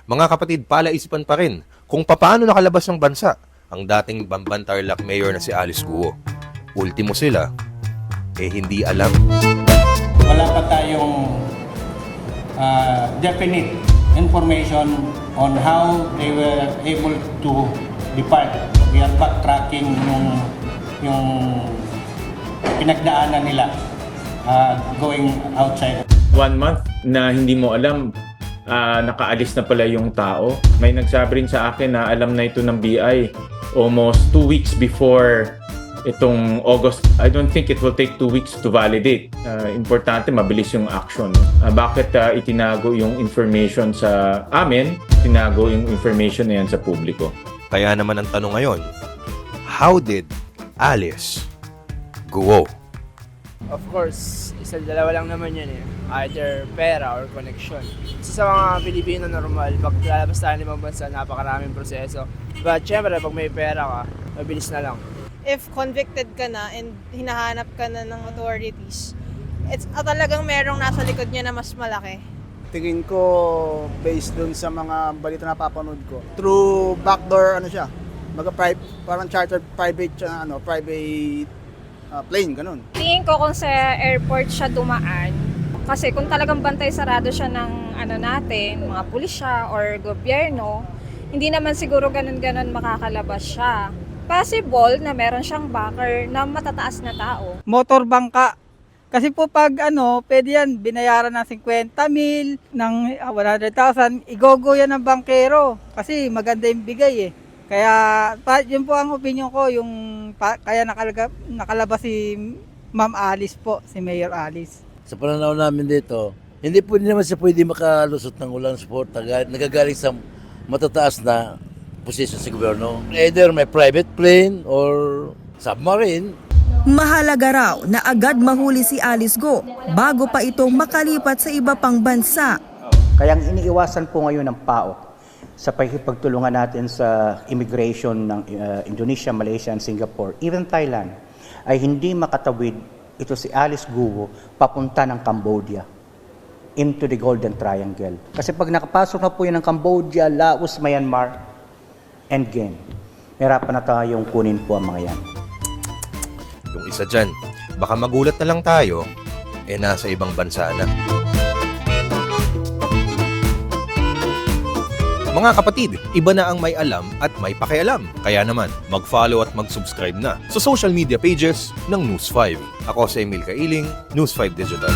Mga kapatid, palaisipan pa rin kung paano nakalabas ng bansa ang dating Bamban Tarlac Mayor na si Alice Guo. Ultimo sila, hindi alam. Wala pa tayong definite information on how they were able to depart. We are backtracking yung pinagdaanan nila going outside. 1 month na hindi mo alam, nakaalis na pala yung tao. May nagsabi rin sa akin na alam na ito ng BI almost 2 weeks before itong August. I don't think it will take 2 weeks to validate. Importante, mabilis yung action. Bakit itinago yung information sa amin, itinago yung information na yan sa publiko? Kaya naman ang tanong ngayon, how did Alice Guo? Of course, dalawa lang naman yan eh. Either pera or connection. Sa mga Pilipino normal, pag lalabas tayo ng ibang bansa, napakaraming proseso. But syempre, pag may pera ka, mabilis na lang. If convicted ka na and hinahanap ka na ng authorities, it's talagang merong nasa likod niya na mas malaki. Tingin ko, based dun sa mga balita na papanood ko, through backdoor, siya, parang chartered private plane, ganun. Tingin ko kung sa airport siya dumaan, kasi kung talagang bantay sarado siya ng natin, mga pulisya or gobyerno, hindi naman siguro ganun-ganun makakalabas siya. Possible na meron siyang backer na matataas na tao. Motor bangka. Kasi po pag pwede yan, binayaran ng 50,000, ng 100,000, igogo yan ng bankero. Kasi maganda yung bigay eh. Kaya yun po ang opinion ko, kaya nakalabas si Ma'am Alice po, si Mayor Alice. Sa pananaw namin dito, hindi naman siya pwede makalusot ng ulang suporta. Nagagaling sa matataas na posisyon sa gobyerno. Either may private plane or submarine. Mahalaga raw na agad mahuli si Alice Guo bago pa itong makalipat sa iba pang bansa. Kaya ang iniiwasan po ngayon ng PAOK sa pagtulungan natin sa immigration ng Indonesia, Malaysia, and Singapore, even Thailand, ay hindi makatawid ito si Alice Guo papunta ng Cambodia into the Golden Triangle. Kasi pag nakapasok na po yun ng Cambodia, Laos, Myanmar, endgame. Mahirapan na tayong kunin po ang mga yan. Yung isa dyan, baka magulat na lang tayo, nasa ibang bansa na. Mga kapatid, iba na ang may alam at may pakialam. Kaya naman, mag-follow at mag-subscribe na sa social media pages ng News 5. Ako si Emil Kailing, News 5 Digital.